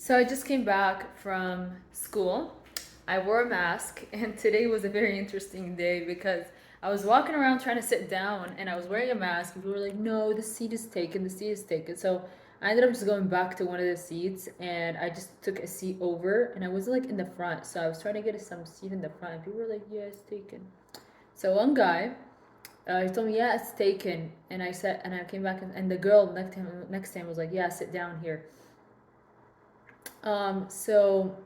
So I just came back from school. I wore a mask, and today was a very interesting day because I was walking around trying to sit down and I was wearing a mask. And people were like, no, the seat is taken, the seat is taken. So I ended up just going back to one of the seats and I just took a seat over and I was like in the front. So I was trying to get some seat in the front. And people were like, yeah, it's taken. So one guy, he told me, yeah, it's taken. And I said, and I came back and the girl next to him was like, yeah, sit down here. So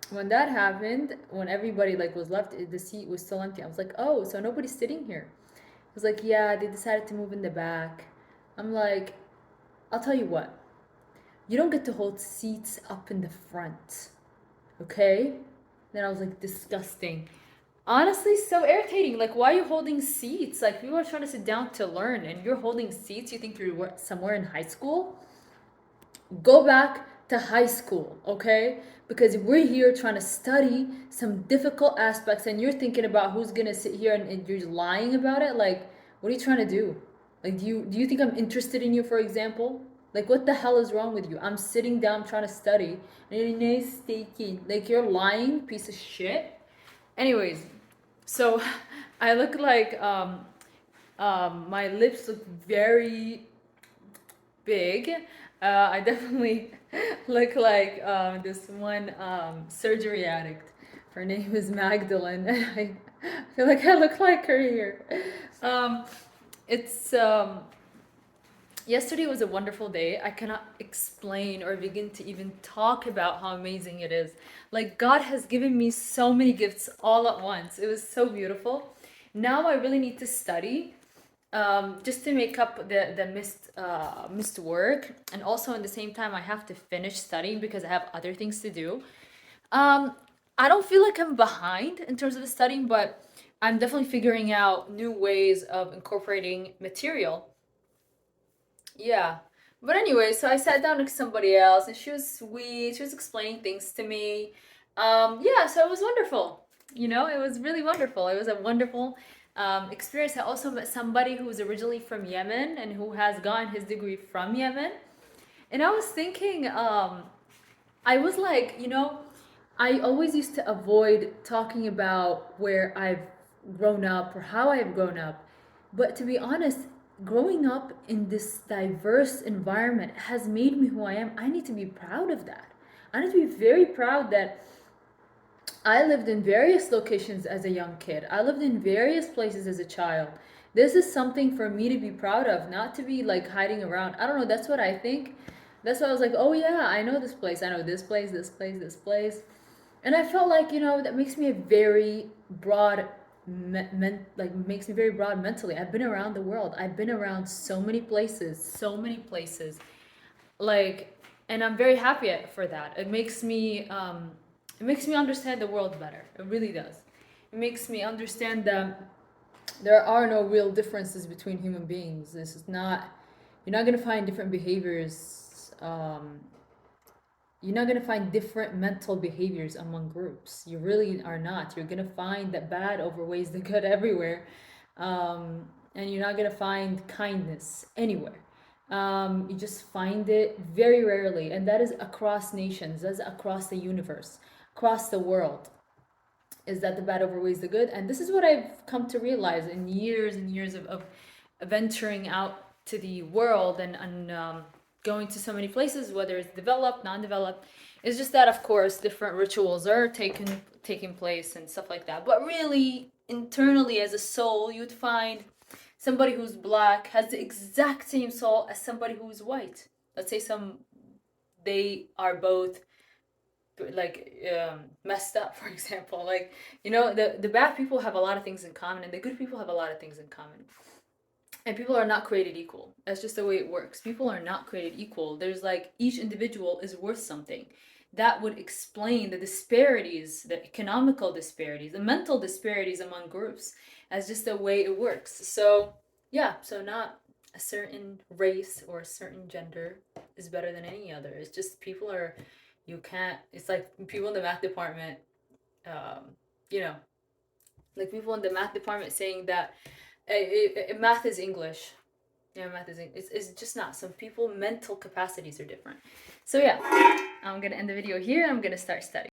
when that happened, when everybody like was left, the seat was still empty. I was like, oh, so nobody's sitting here. He was like, yeah, they decided to move in the back. I'm like, I'll tell you what, you don't get to hold seats up in the front, okay? Then I was like, disgusting. Honestly, so irritating. Like, why are you holding seats? Like, people are trying to sit down to learn, and you're holding seats. You think you're somewhere in high school? Go back to high school, okay? Because we're here trying to study some difficult aspects and you're thinking about who's gonna sit here and you're lying about it. Like, what are you trying to do? Like, do you think I'm interested in you, for example? Like, what the hell is wrong with you? I'm sitting down trying to study and you're nice taking. Like, you're lying, piece of shit. Anyways, so I look like my lips look very big. I definitely look like this one surgery addict. Her name is Magdalene. I feel like I look like her here. Um, it's Yesterday was a wonderful day. I cannot explain or begin to even talk about how amazing it is. Like, God has given me so many gifts all at once. It was so beautiful. Now I really need to study, just to make up the missed work, and also in the same time I have to finish studying because I have other things to do. Um, I don't feel like I'm behind in terms of the studying, but I'm definitely figuring out new ways of incorporating material. Yeah. But anyway, so I sat down next to somebody else and she was sweet. She was explaining things to me. Yeah, so it was wonderful. It was really wonderful. It was a wonderful experience. I also met somebody who was originally from Yemen and who has gotten his degree from Yemen. And I was thinking, I was like, I always used to avoid talking about where I've grown up or how I've grown up. But to be honest, growing up in this diverse environment has made me who I am. I need to be proud of that. I need to be very proud that I lived in various locations as a young kid. I lived in various places as a child. This is something for me to be proud of, not to be like hiding around. I don't know, that's what I think. That's why I was like, oh yeah, I know this place. I know this place, this place, this place. And I felt like, that makes me a very broad, like makes me very broad mentally. I've been around the world. I've been around so many places, so many places. Like, and I'm very happy for that. It makes me understand the world better. It really does. It makes me understand that there are no real differences between human beings. This is not, you're not gonna find different behaviors. You're not gonna find different mental behaviors among groups. You really are not. You're gonna find that bad outweighs the good everywhere, and you're not gonna find kindness anywhere. You just find it very rarely, and that is across nations. That's across the universe, across the world. Is that the bad outweighs the good? And this is what I've come to realize in years and years of venturing out to the world and going to so many places, whether it's developed, non-developed. It's just that, of course, different rituals are taking place and stuff like that. But really, internally, as a soul, you'd find somebody who's black has the exact same soul as somebody who's white. Let's say they are both like messed up, for example. Like, the bad people have a lot of things in common and the good people have a lot of things in common, and people are not created equal. That's just the way it works. People are not created equal. There's like, each individual is worth something. That would explain the disparities, the economical disparities, the mental disparities among groups, as just the way it works. So yeah, so not a certain race or a certain gender is better than any other. It's just people are, you can't, it's like people in the math department, um, you know, like people in the math department saying that math is English. Yeah, math is English. It's just not. Some people mental capacities are different. So yeah, I'm gonna end the video here. I'm gonna start studying.